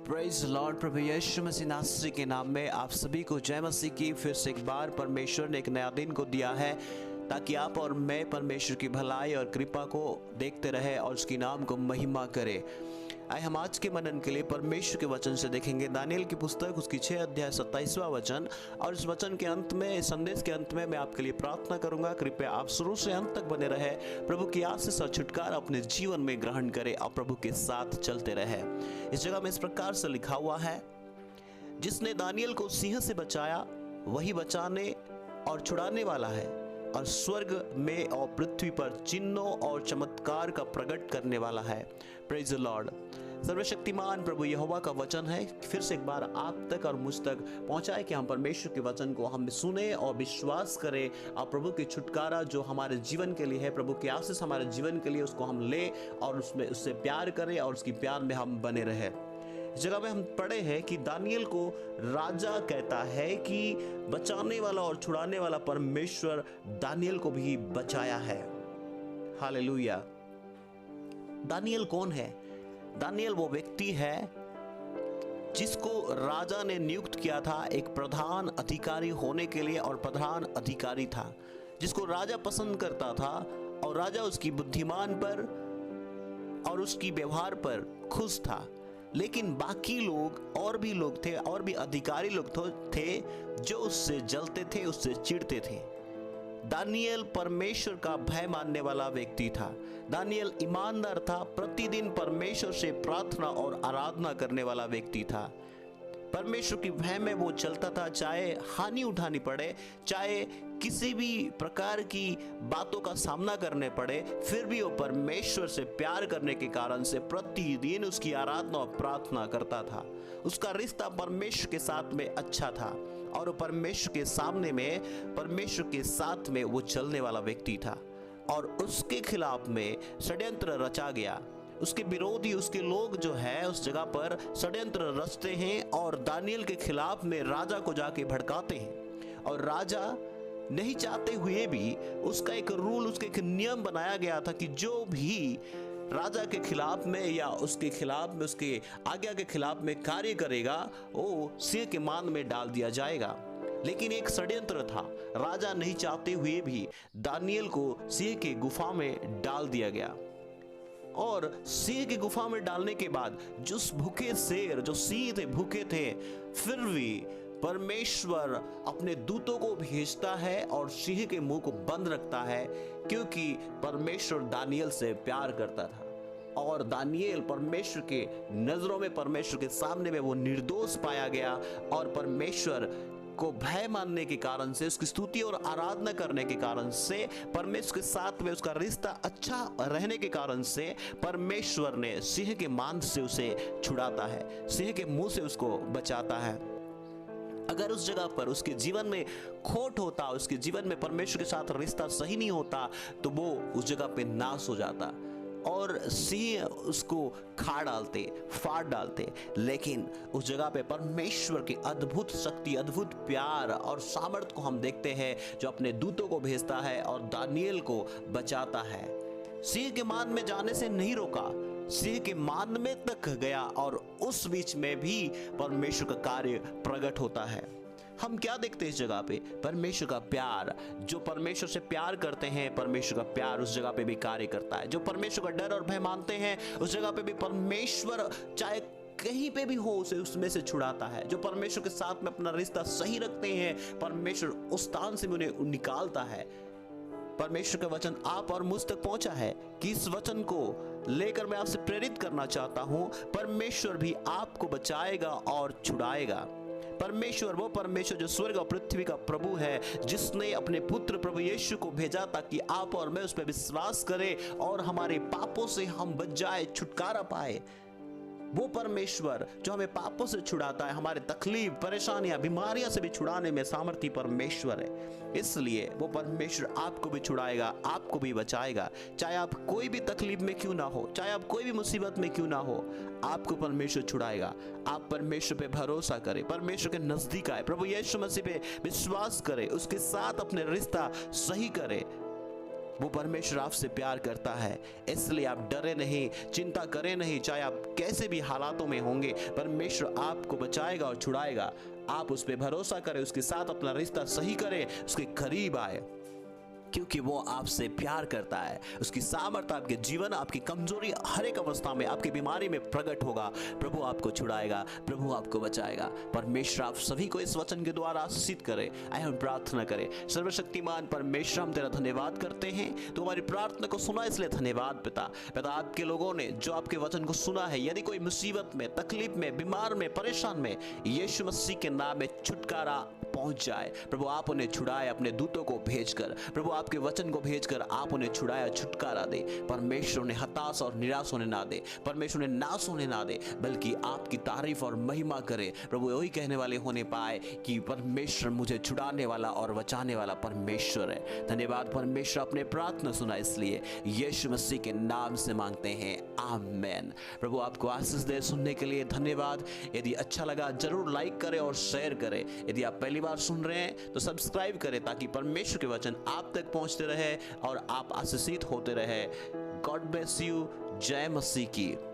Praise Lord. प्रभु यीशु मसीह नासरी के नाम में आप सभी को जय मसीह की। फिर से एक बार परमेश्वर ने एक नया दिन को दिया है ताकि आप और मैं परमेश्वर की भलाई और कृपा को देखते रहे और उसकी नाम को महिमा करें। आए हम आज के मनन के लिए परमेश्वर के वचन से देखेंगे दानियेल की पुस्तक उसकी 6 अध्याय 27वां वचन। और इस वचन के अंत में, इस संदेश के अंत में मैं आपके लिए प्रार्थना करूंगा, कृपया आप शुरू से अंत तक बने रहे। प्रभु की आशीष और छुटकारा अपने जीवन में ग्रहण करें और प्रभु के साथ चलते रहे। इस जगह में इस प्रकार से लिखा हुआ है, जिसने दानियेल को सिंह से बचाया वही बचाने और छुड़ाने वाला है, और स्वर्ग में और पृथ्वी पर चिन्हों और चमत्कार का प्रकट करने वाला है। Praise the Lord. सर्वशक्तिमान प्रभु यहोवा का वचन है फिर से एक बार आप तक और मुझ तक पहुंचाए कि हम परमेश्वर के वचन को हम सुने और विश्वास करें और प्रभु की छुटकारा जो हमारे जीवन के लिए है, प्रभु की आशीष हमारे जीवन के लिए, उसको हम ले और उसमें उससे प्यार करें और उसकी प्यार में हम बने रहे। इस जगह में हम पढ़े हैं कि दानियेल को राजा कहता है कि बचाने वाला और छुड़ाने वाला परमेश्वर दानियेल को भी बचाया है। हालेलुया। दानियेल कौन है? दानियेल वो व्यक्ति है जिसको राजा ने नियुक्त किया था एक प्रधान अधिकारी होने के लिए, और प्रधान अधिकारी था जिसको राजा पसंद करता था और राजा उसकी बुद्धिमान पर और उसकी व्यवहार पर खुश था। लेकिन बाकी लोग और भी लोग थे, और भी अधिकारी लोग थे जो उससे जलते थे, उससे चिढ़ते थे। दानियेल परमेश्वर का भय मानने वाला व्यक्ति था। दानियेल ईमानदार था, प्रतिदिन परमेश्वर से प्रार्थना और आराधना करने वाला व्यक्ति था। परमेश्वर की भय में वो चलता था, चाहे हानि उठानी पड़े, चाहे किसी भी प्रकार की बातों का सामना करने पड़े, फिर भी वो परमेश्वर से प्यार करने के कारण से प्रतिदिन उसकी आराधना और प्रार्थना करता था। उसका रिश्ता परमेश्वर के साथ में अच्छा था और परमेश्वर के सामने में, परमेश्वर के साथ में वो चलने वाला व्यक्ति था। और उसके खिलाफ में षड्यंत्र रचा गया। उसके विरोधी, उसके लोग जो है उस जगह पर षड्यंत्र रचते हैं और दानियेल के खिलाफ में राजा को जाके भड़काते हैं। और राजा नहीं चाहते हुए भी उसका एक रूल, उसका एक नियम बनाया गया था कि जो भी राजा के खिलाफ में या उसके खिलाफ में, उसके आज्ञा के खिलाफ में कार्य करेगा वो सिंह के मान में डाल दिया जाएगा। लेकिन एक षड्यंत्र था, राजा नहीं चाहते हुए भी दानियेल को सिंह के गुफा में डाल दिया गया। और सिंह की गुफा में डालने के बाद जो भूखे शेर, जो सिंह थे, भूखे थे, फिर भी परमेश्वर अपने दूतों को भेजता है और सिंह के मुंह को बंद रखता है, क्योंकि परमेश्वर दानियेल से प्यार करता था। और दानियेल परमेश्वर के नजरों में, परमेश्वर के सामने में वो निर्दोष पाया गया। और परमेश्वर को भय मानने के कारण से, उसकी स्तुति और आराधना करने के कारण से, परमेश्वर के साथ में उसका रिश्ता अच्छा रहने के कारण से परमेश्वर ने सिंह के मान से उसे छुड़ाता है, सिंह के मुंह से उसको बचाता है। अगर उस जगह पर उसके जीवन में खोट होता, उसके जीवन में परमेश्वर के साथ रिश्ता सही नहीं होता, तो वो उस जगह पे नाश हो जाता और सिंह उसको खा डालते, फाड़ डालते। लेकिन उस जगह पे परमेश्वर की अद्भुत शक्ति, अद्भुत प्यार और सामर्थ्य को हम देखते हैं, जो अपने दूतों को भेजता है और दानियेल को बचाता है। सिंह के मान में जाने से नहीं रोका, सिंह के मान में तक गया और उस बीच में भी परमेश्वर का कार्य प्रकट होता है। हम क्या देखते हैं इस जगह पे? परमेश्वर का प्यार। जो परमेश्वर से प्यार करते हैं, परमेश्वर का प्यार उस जगह पे भी कार्य करता है। जो परमेश्वर का डर और भय मानते हैं, उस जगह पे भी परमेश्वर चाहे कहीं पे भी हो उसे उसमें से छुड़ाता है। जो परमेश्वर के साथ में अपना रिश्ता सही रखते हैं, परमेश्वर उस स्थान से उन्हें निकालता है। परमेश्वर का वचन आप और मुझ तक पहुंचा है कि इस वचन को लेकर मैं आपसे प्रेरित करना चाहता हूं, परमेश्वर भी आपको बचाएगा और छुड़ाएगा। परमेश्वर, वो परमेश्वर जो स्वर्ग और पृथ्वी का प्रभु है, जिसने अपने पुत्र प्रभु यीशु को भेजा ताकि आप और मैं उस पर विश्वास करें और हमारे पापों से हम बच जाए, छुटकारा पाए। वो परमेश्वर जो हमें पापों से छुड़ाता है, हमारे तकलीफ, परेशानियां, बीमारियां से भी छुड़ाने में सामर्थी परमेश्वर है। इसलिए वो परमेश्वर आपको भी छुड़ाएगा, आपको भी बचाएगा। चाहे आप कोई भी तकलीफ में क्यों ना हो, चाहे आप कोई भी मुसीबत में क्यों ना हो, आपको परमेश्वर छुड़ाएगा। आप परमेश्वर पे भरोसा करें, परमेश्वर के नजदीक आए, प्रभु यीशु मसीह पे विश्वास करें, उसके साथ अपने रिश्ता सही करें। वो परमेश्वर आपसे प्यार करता है, इसलिए आप डरे नहीं, चिंता करें नहीं। चाहे आप कैसे भी हालातों में होंगे, परमेश्वर आपको बचाएगा और छुड़ाएगा। आप उस पर भरोसा करें, उसके साथ अपना रिश्ता सही करें, उसके करीब आए, क्योंकि वो आपसे प्यार करता है। उसकी सामर्थ्य आपके जीवन, आपकी कमजोरी, हर एक अवस्था में, आपकी बीमारी में प्रकट होगा। प्रभु आपको छुड़ाएगा, प्रभु आपको बचाएगा। परमेश्वर आप सभी को इस वचन के द्वारा आशीषित करे। आइए हम प्रार्थना करें। सर्वशक्तिमान परमेश्वर, हम तेरा धन्यवाद करते हैं, तो हमारी प्रार्थना को सुना, इसलिए धन्यवाद पिता। पिता, आपके लोगों ने जो आपके वचन को सुना है, यदि कोई मुसीबत में, तकलीफ में, बीमार में, परेशान में, यीशु मसीह के नाम में छुटकारा पहुंच जाए। प्रभु आप उन्हें छुड़ाए, अपने दूतों को भेजकर, प्रभु आपके वचन को भेजकर आप उन्हें छुड़ाया, छुटकारा दे। परमेश्वर उन्हें हताश और निराश होने ना दे, परमेश्वर उन्हें नाश होने ना दे, बल्कि आपकी तारीफ और महिमा करे। प्रभु वही कहने वाले होने पाए कि परमेश्वर मुझे छुड़ाने वाला और बचाने वाला परमेश्वर है। धन्यवाद परमेश्वर, अपने प्रार्थना सुना, इसलिए यीशु मसीह के नाम से मांगते हैं, आमीन। प्रभु आपको आशीष दे। सुनने के लिए धन्यवाद। यदि अच्छा लगा जरूर लाइक करें और शेयर करें। यदि आप पहली बार सुन रहे हैं तो सब्सक्राइब करें, ताकि परमेश्वर के वचन आप तक पहुंचते रहे और आप आशीषित होते रहे। God bless you. जय मसीह की।